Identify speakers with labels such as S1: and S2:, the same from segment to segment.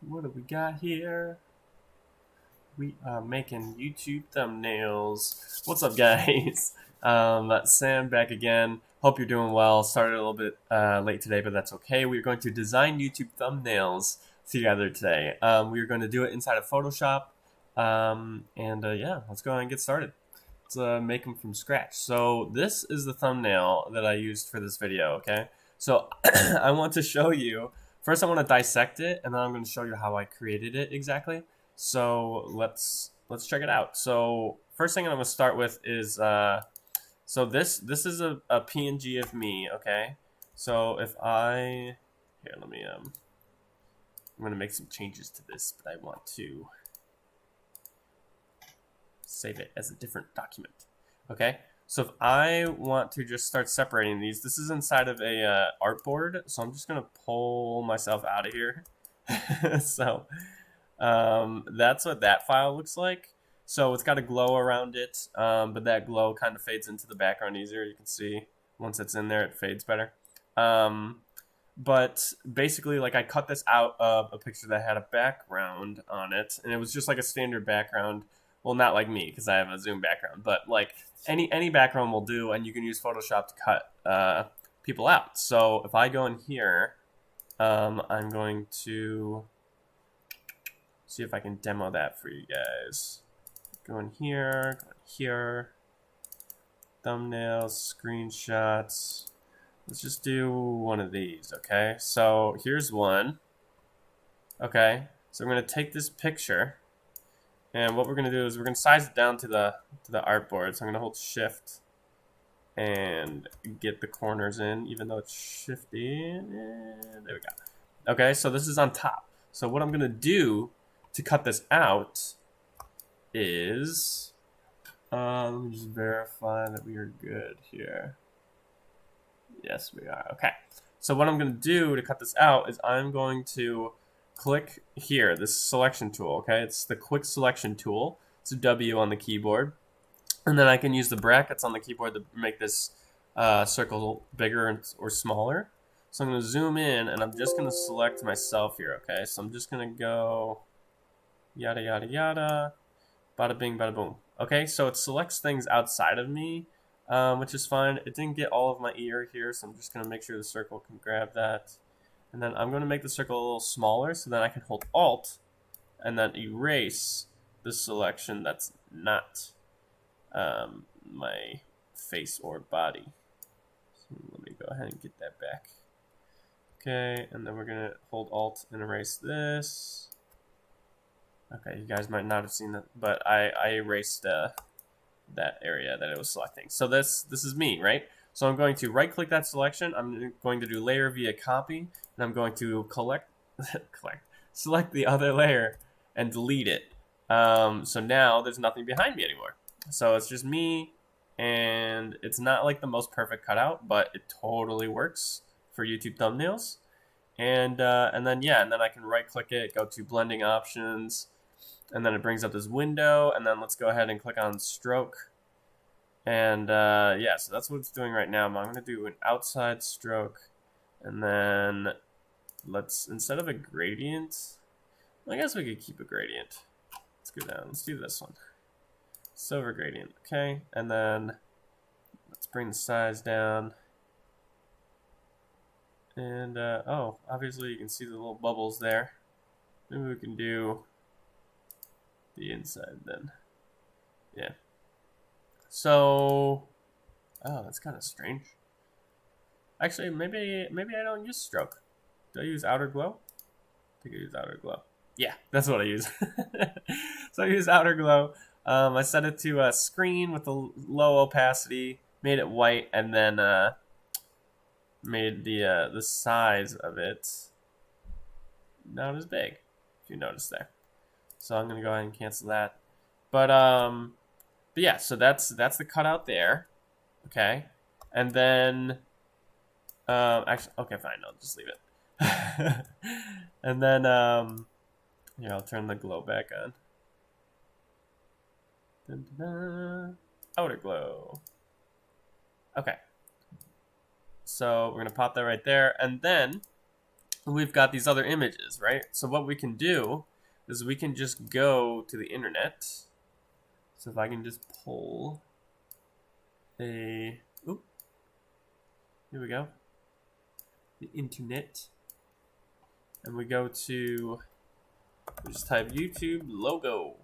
S1: What do we got here? We are making YouTube thumbnails. What's up, guys? Sam back again. Hope you're doing well. Started a little bit late today, but that's okay. We're going to design YouTube thumbnails together today. We're going to do it inside of Photoshop. Yeah, let's go ahead and get started. Let's make them from scratch. So this is the thumbnail that I used for this video, okay? So I want to show you, first I want to dissect it, and then I'm going to show you how I created it exactly. So let's check it out. So first thing I'm going to start with is so this is a PNG of me, okay? So if I here, let me I'm going to make some changes to this, but I want to save it as a different document. Okay? So if I want to just start separating these, this is inside of a artboard, so I'm just going to pull myself out of here. So that's what that file looks like. So it's got a glow around it, but that glow kind of fades into the background easier. You can see once it's in there, it fades better. But basically, like, I cut this out of a picture that had a background on it, and it was just like a standard background. Well, not like me, because I have a zoom background, but like any background will do, and you can use Photoshop to cut people out. So if I go in here, I'm going to see if I can demo that for you guys. Go in here, thumbnails, screenshots. Let's just do one of these, okay? So here's one. Okay, so I'm gonna take this picture, and what we're gonna do is we're gonna size it down to the artboard. So I'm gonna hold Shift and get the corners in, even though it's shifty. And there we go. Okay, so this is on top. So what I'm gonna do to cut this out is let me just verify that we are good here. Yes, we are. Okay. So what I'm going to do to cut this out is I'm going to click here, this selection tool, okay? It's the quick selection tool. It's a W on the keyboard. And then I can use the brackets on the keyboard to make this circle bigger or smaller. So I'm going to zoom in, and I'm just going to select myself here, okay? So I'm just going to go yada, yada, yada, bada bing, bada boom. Okay, so it selects things outside of me, which is fine. It didn't get all of my ear here, so I'm just going to make sure the circle can grab that. And then I'm going to make the circle a little smaller, so then I can hold Alt and then erase the selection that's not my face or body. So let me go ahead and get that back. Okay, and then we're going to hold Alt and erase this. Okay, you guys might not have seen that, but I erased that area that it was selecting. So this is me, right? So I'm going to right-click that selection. I'm going to do Layer via Copy, and I'm going to select the other layer and delete it. So now there's nothing behind me anymore. So it's just me, and it's not like the most perfect cutout, but it totally works for YouTube thumbnails. And then I can right-click it, go to Blending Options, and then it brings up this window, and then let's go ahead and click on stroke. And yeah, so that's what it's doing right now. I'm going to do an outside stroke, and then let's, instead of a gradient, I guess we could keep a gradient. Let's go down. Let's do this one. Silver gradient. Okay, and then let's bring the size down. And oh, obviously you can see the little bubbles there. Maybe we can do the inside then. Yeah. So, oh, that's kind of strange. Actually, maybe I don't use stroke. Do I use outer glow? I think I use outer glow. Yeah, that's what I use. So I use outer glow. I set it to a screen with a low opacity, made it white, and then made the size of it not as big, if you notice there. So I'm gonna go ahead and cancel that. But yeah, so that's the cutout there. Okay, and then actually, okay, fine, I'll just leave it. And then yeah, I'll turn the glow back on. Dun, dun, dun. Outer glow. Okay. So we're gonna pop that right there, and then we've got these other images, right? So what we can do is we can just go to the internet. So if I can just pull a, oop, here we go, the internet, and we go to, we just type YouTube logo.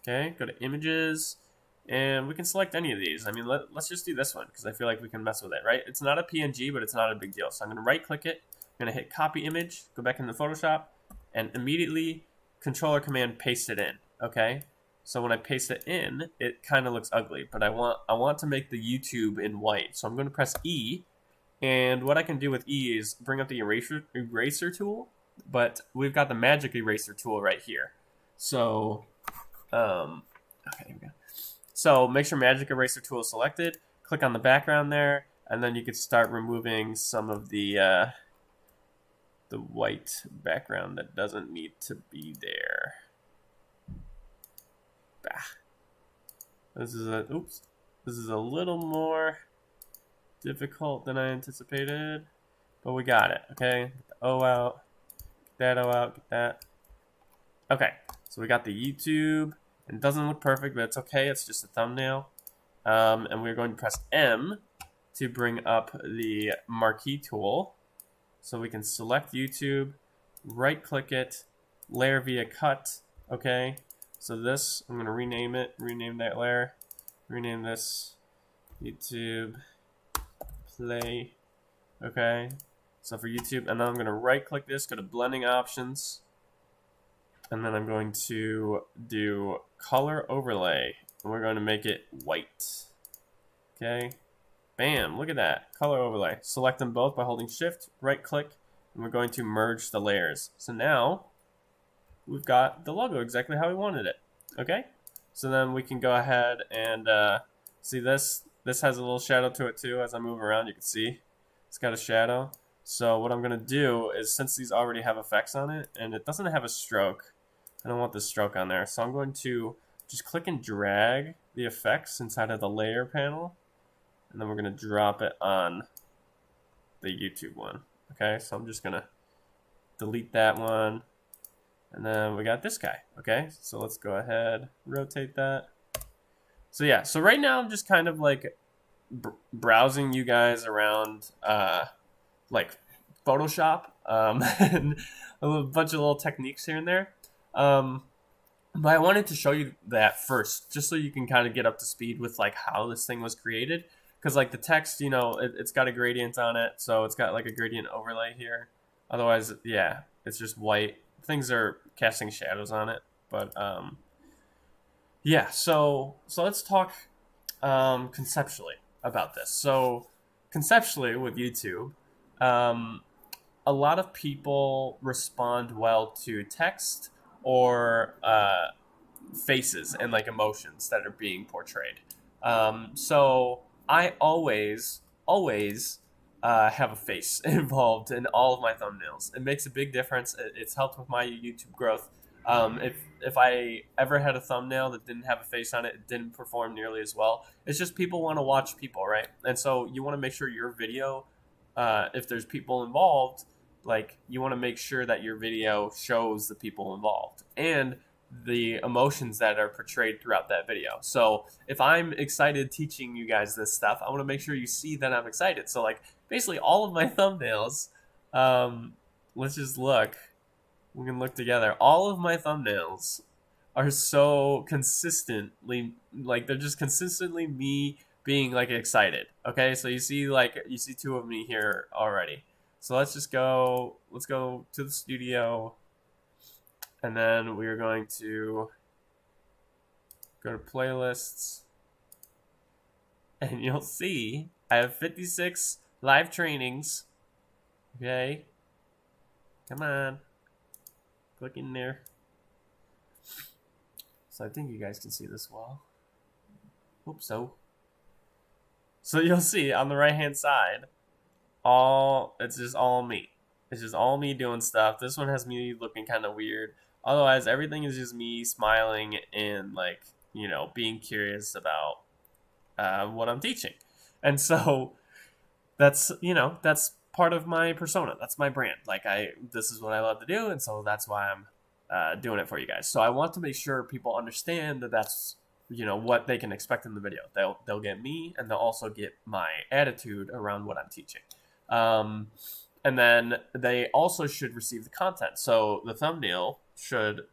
S1: Okay, go to images, and we can select any of these. I mean, let's just do this one because I feel like we can mess with it, right? It's not a PNG, but it's not a big deal. So I'm going to right click it. I'm going to hit copy image, go back into Photoshop, and immediately controller command paste it in. Okay, so when I paste it in, it kind of looks ugly, but I want to make the YouTube in white. So I'm going to press E, and what I can do with E is bring up the eraser tool, but we've got the magic eraser tool right here. So okay, here we go. So make sure magic eraser tool is selected. Click on the background there, and then you can start removing some of the white background that doesn't need to be there. Bah. This is a little more difficult than I anticipated, but we got it. Okay, get the O out, get that O out, get that. Okay, so we got the YouTube. It doesn't look perfect, but it's okay. It's just a thumbnail. And we're going to press M to bring up the marquee tool. So we can select YouTube, right click it, layer via cut. Okay, so this, I'm going to rename it, rename that layer, rename this YouTube play. Okay, so for YouTube, and then I'm going to right click this, go to blending options. And then I'm going to do color overlay, and we're going to make it white. Okay, bam, look at that, color overlay. Select them both by holding shift, right click, and we're going to merge the layers. So now we've got the logo exactly how we wanted it. Okay, so then we can go ahead and see this. This has a little shadow to it too. As I move around, you can see it's got a shadow. So what I'm going to do is, since these already have effects on it, and it doesn't have a stroke, I don't want the stroke on there. So I'm going to just click and drag the effects inside of the layer panel, and then we're going to drop it on the YouTube one. Okay, so I'm just going to delete that one, and then we got this guy. Okay, so let's go ahead, rotate that. So yeah, so right now I'm just kind of like browsing you guys around like Photoshop and a bunch of little techniques here and there. But I wanted to show you that first, just so you can kind of get up to speed with like how this thing was created. Because like the text, you know, it's got a gradient on it, so it's got like a gradient overlay here. Otherwise, yeah, it's just white. Things are casting shadows on it. But yeah, so let's talk conceptually about this. So conceptually with YouTube, a lot of people respond well to text or faces and like emotions that are being portrayed. So I always have a face involved in all of my thumbnails. It makes a big difference. It's helped with my YouTube growth. If I ever had a thumbnail that didn't have a face on it, it didn't perform nearly as well. It's just people want to watch people, right? And so you want to make sure your video, if there's people involved, like you want to make sure that your video shows the people involved and the emotions that are portrayed throughout that video. So if I'm excited teaching you guys this stuff, I want to make sure you see that I'm excited. So like basically all of my thumbnails, let's just look. We can look together. All of my thumbnails are so consistently, like they're just consistently me being like excited. Okay, so you see two of me here already. So let's go to the studio, and then we are going to go to playlists, and you'll see I have 56 live trainings. Okay, come on, click in there. So I think you guys can see this well. Hope so. So you'll see on the right hand side, it's just all me. It's just all me doing stuff. This one has me looking kind of weird. Otherwise, everything is just me smiling and like, you know, being curious about what I'm teaching. And so that's part of my persona. That's my brand. Like this is what I love to do, and so that's why I'm doing it for you guys. So I want to make sure people understand that that's, you know, what they can expect in the video. They'll get me, and they'll also get my attitude around what I'm teaching. And then they also should receive the content. So the thumbnail should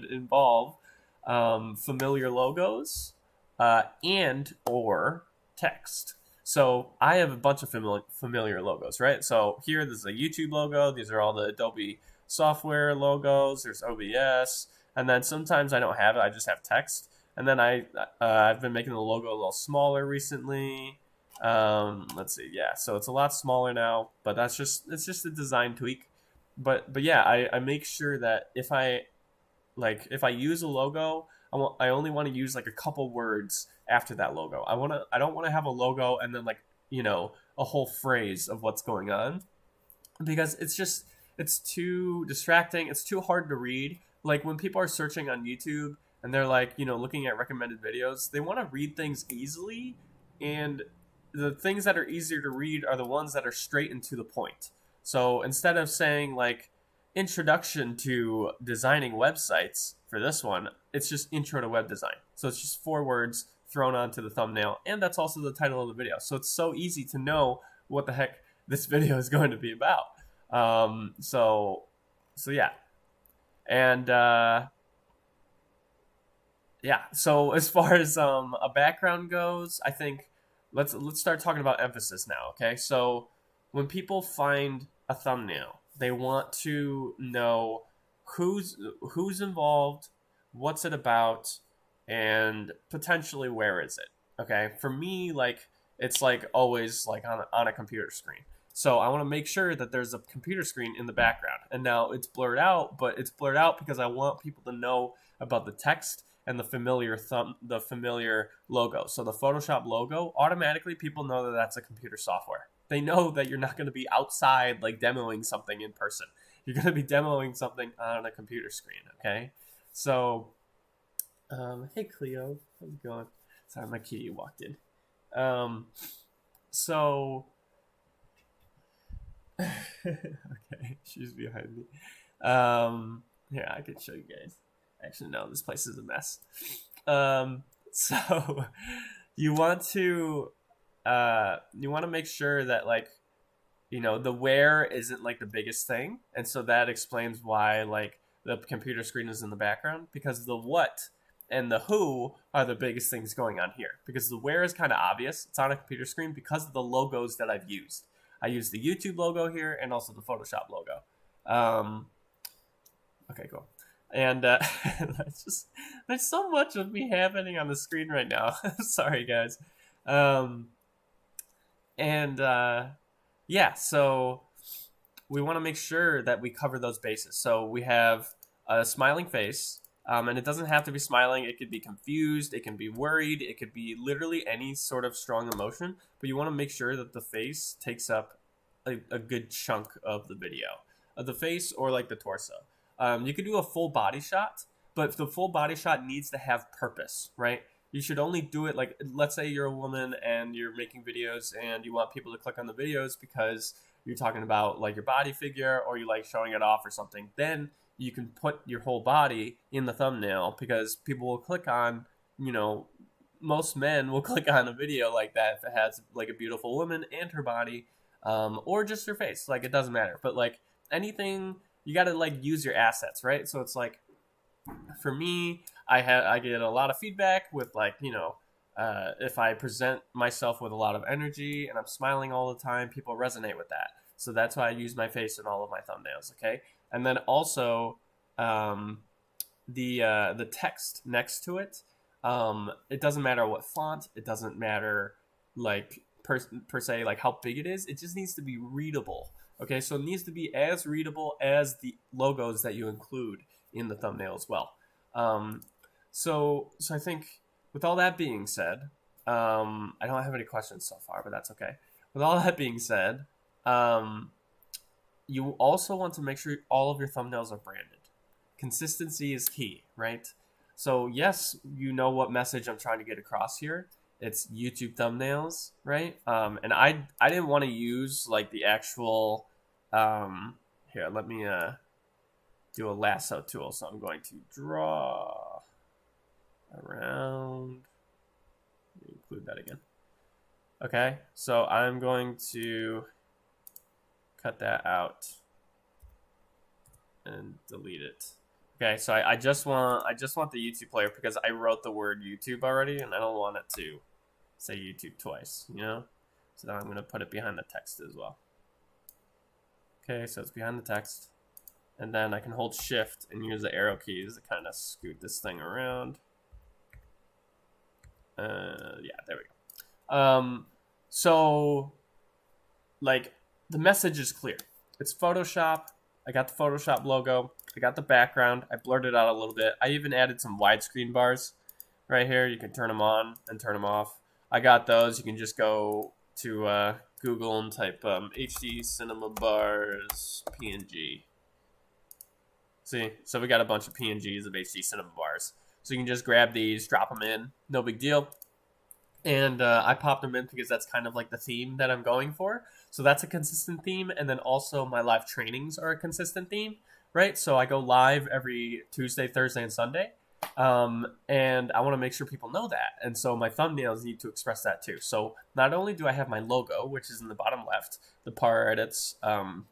S1: involve familiar logos and or text. So I have a bunch of familiar logos, right? So here, this is a YouTube logo. These are all the Adobe software logos. There's OBS. And then sometimes I don't have it. I just have text. And then I've been making the logo a little smaller recently. Let's see. Yeah, so it's a lot smaller now, but it's just a design tweak. But yeah, I make sure that if I use a logo, I only want to use like a couple words after that logo. I don't want to have a logo and then, like, you know, a whole phrase of what's going on, because it's too distracting. It's too hard to read. Like when people are searching on YouTube and they're like, you know, looking at recommended videos, they want to read things easily, and the things that are easier to read are the ones that are straight and to the point. So instead of saying like introduction to designing websites for this one, it's just intro to web design. So it's just 4 words thrown onto the thumbnail, and that's also the title of the video. So it's so easy to know what the heck this video is going to be about. So yeah. And yeah, so as far as a background goes, I think let's start talking about emphasis now, okay? So when people find a thumbnail, they want to know who's involved, what's it about, and potentially where is it, okay? For me, like, it's like always like on a computer screen. So I want to make sure that there's a computer screen in the background. And now it's blurred out, but it's blurred out because I want people to know about the text and the familiar logo. So the Photoshop logo, automatically people know that that's a computer software. They know that you're not going to be outside like demoing something in person. You're going to be demoing something on a computer screen, okay? So, hey Cleo, how's it going? Sorry, my kitty walked in. So, okay, she's behind me. Here, I can show you guys. Actually, no, this place is a mess. So you want to make sure that, like, you know, the where isn't like the biggest thing, and so that explains why like the computer screen is in the background, because the what and the who are the biggest things going on here. Because the where is kind of obvious; it's on a computer screen because of the logos that I've used. I used the YouTube logo here and also the Photoshop logo. Okay, cool. And there's so much of me happening on the screen right now. Sorry, guys. Yeah, so we want to make sure that we cover those bases. So we have a smiling face, and it doesn't have to be smiling. It could be confused. It can be worried. It could be literally any sort of strong emotion. But you want to make sure that the face takes up a good chunk of the video, of the face or like the torso. You could do a full body shot, but the full body shot needs to have purpose, right? You should only do it, like, let's say you're a woman and you're making videos and you want people to click on the videos because you're talking about like your body figure or you like showing it off or something. Then you can put your whole body in the thumbnail because people will click on, you know, most men will click on a video like that if it has like a beautiful woman and her body, or just her face. Like, it doesn't matter. But like anything, you got to like use your assets, right? So it's like, for me, I get a lot of feedback with, like, you know, if I present myself with a lot of energy and I'm smiling all the time, people resonate with that. So that's why I use my face in all of my thumbnails, okay? And then also the text next to it, it doesn't matter what font, it doesn't matter like per se like how big it is, it just needs to be readable. Okay, so it needs to be as readable as the logos that you include in the thumbnail as well. So I think with all that being said, I don't have any questions so far, but that's okay. With all that being said, you also want to make sure all of your thumbnails are branded. Consistency is key, right? So yes, you know what message I'm trying to get across here, it's YouTube thumbnails, right? And I didn't want to use like the actual here, let me do a lasso tool. So I'm going to draw around. Let me include that again. Okay, so I'm going to cut that out and delete it. Okay, so I just want the YouTube player because I wrote the word YouTube already, and I don't want it to say YouTube twice, you know? So then I'm going to put it behind the text as well. Okay, so it's behind the text. And then I can hold shift and use the arrow keys to kind of scoot this thing around. Yeah, there we go. So, like, the message is clear. It's Photoshop. I got the Photoshop logo. I got the background. I blurred it out a little bit. I even added some widescreen bars right here. You can turn them on and turn them off. I got those. You can just go to Google and type HD Cinema Bars PNG. See, so we got a bunch of PNGs of HD Cinema Bars. So you can just grab these, drop them in, no big deal. And I popped them in because that's kind of like the theme that I'm going for. So that's a consistent theme. And then also my live trainings are a consistent theme, right? So I go live every Tuesday, Thursday, and Sunday. And I want to make sure people know that. And so my thumbnails need to express that too. So not only do I have my logo, which is in the bottom left, the ParEdits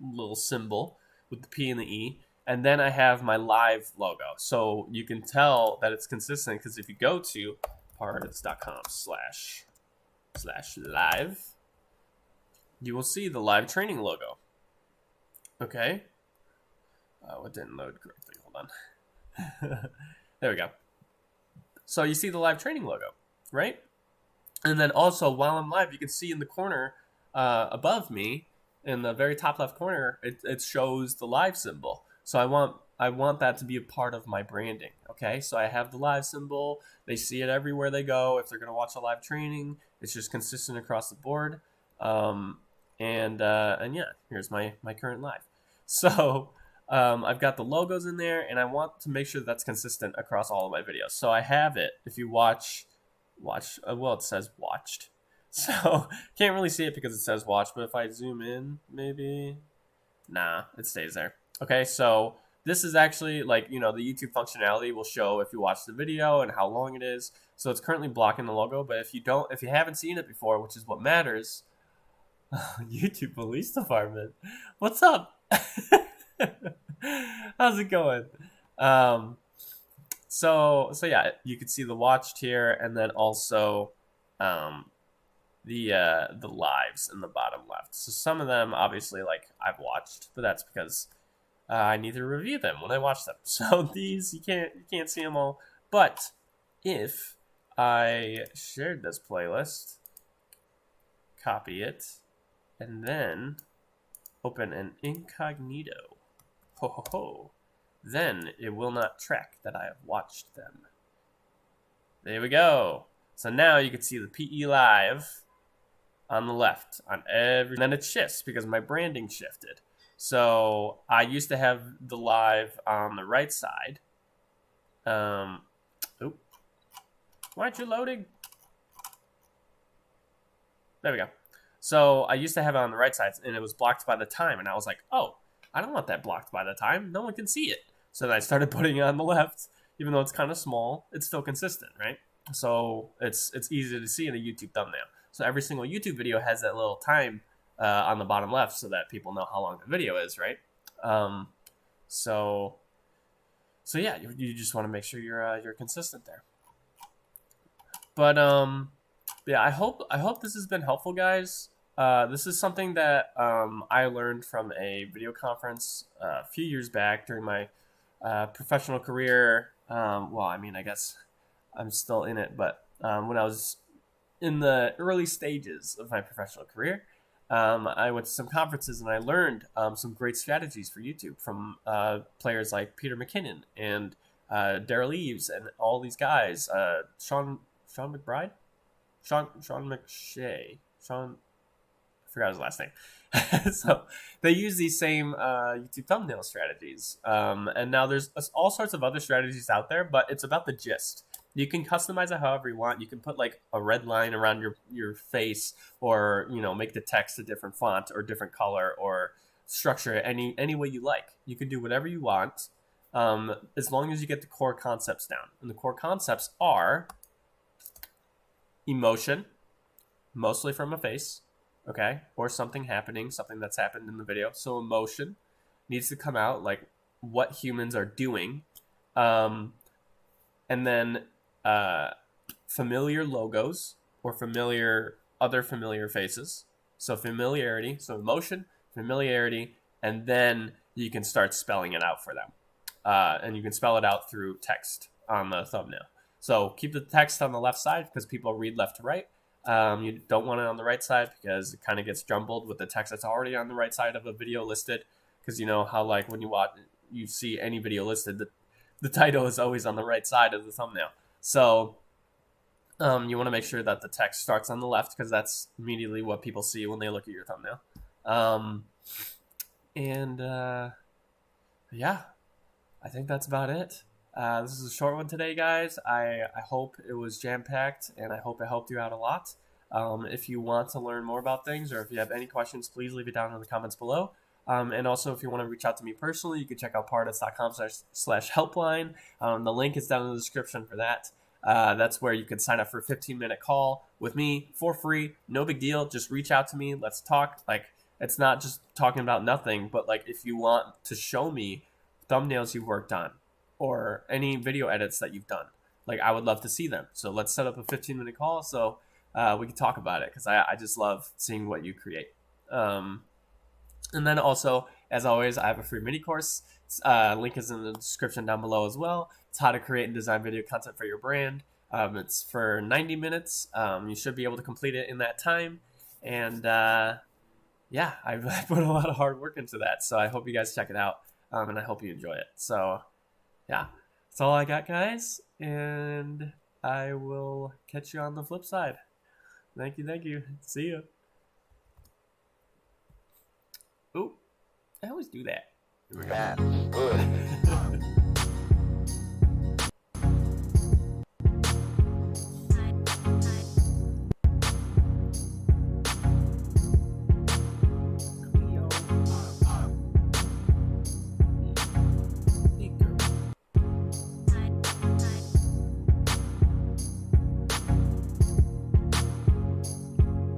S1: little symbol with the P and the E, and then I have my live logo. So you can tell that it's consistent because if you go to ParEdits.com/live, you will see the live training logo. Okay. Oh, it didn't load correctly. Hold on. There we go. So you see the live training logo, right? And then also while I'm live, you can see in the corner above me, in the very top left corner, it shows the live symbol. So I want that to be a part of my branding. Okay, so I have the live symbol. They see it everywhere they go. If they're gonna watch a live training, it's just consistent across the board. And yeah, here's my current live. So I've got the logos in there, and I want to make sure that's consistent across all of my videos. So I have it. If you watch, well, it says watched. So can't really see it because it says watch, but if I zoom in, maybe, nah, it stays there. Okay, so this is actually like, you know, the YouTube functionality will show if you watch the video and how long it is. So it's currently blocking the logo, but if you haven't seen it before, which is what matters, YouTube Police Department, what's up? How's it going? So yeah, you can see the watched here, and then also the lives in the bottom left. So some of them obviously like I've watched, but that's because I need to review them when I watch them. So these you can't see them all. But if I shared this playlist, copy it, and then open an incognito, then it will not track that I have watched them. There we go. So now you can see the PE live on the left on every. And then it shifts because my branding shifted. So I used to have the live on the right side. Why aren't you loading? There we go. So I used to have it on the right side, and it was blocked by the time. And I was like, oh, I don't want that blocked by the time. No one can see it. So then I started putting it on the left. Even though it's kind of small, it's still consistent, right? So it's easy to see in a YouTube thumbnail. So every single YouTube video has that little time on the bottom left so that people know how long the video is, right? So yeah, you just want to make sure you're consistent there. But yeah, I hope this has been helpful, guys. This is something that I learned from a video conference a few years back during my professional career. Well, I mean, I guess I'm still in it, but when I was in the early stages of my professional career, I went to some conferences and I learned some great strategies for YouTube from players like Peter McKinnon and Daryl Eves and all these guys. Sean McBride? Sean McShay. I forgot his last name. So they use these same YouTube thumbnail strategies. And now there's all sorts of other strategies out there, but it's about the gist. You can customize it however you want. You can put like a red line around your face, or make the text a different font or different color, or structure it any way you like. You can do whatever you want, as long as you get the core concepts down. And the core concepts are emotion, mostly from a face, okay, or something that's happened in the video. So emotion needs to come out, like what humans are doing, and then familiar logos or other familiar faces. So familiarity, so emotion, familiarity, and then you can start spelling it out for them. And you can spell it out through text on the thumbnail. So keep the text on the left side because people read left to right. You don't want it on the right side because it kind of gets jumbled with the text that's already on the right side of a video listed. Because you know how, like, when you see any video listed, the title is always on the right side of the thumbnail. So you want to make sure that the text starts on the left because that's immediately what people see when they look at your thumbnail. Yeah, I think that's about it. This is a short one today, guys. I hope it was jam-packed, and I hope it helped you out a lot. If you want to learn more about things, or if you have any questions, please leave it down in the comments below. And also, if you want to reach out to me personally, you can check out ParEdits.com/helpline. The link is down in the description for that. That's where you can sign up for a 15-minute call with me for free. No big deal. Just reach out to me. Let's talk. Like, it's not just talking about nothing, but like if you want to show me thumbnails you've worked on or any video edits that you've done, like, I would love to see them. So let's set up a 15-minute call so we can talk about it, because I just love seeing what you create. And then also, as always, I have a free mini course. Link is in the description down below as well. It's how to create and design video content for your brand. It's for 90 minutes. You should be able to complete it in that time. And yeah, I put a lot of hard work into that. So I hope you guys check it out, and I hope you enjoy it. So yeah, that's all I got, guys. And I will catch you on the flip side. Thank you. See ya. Ooh, I always do that.
S2: Good.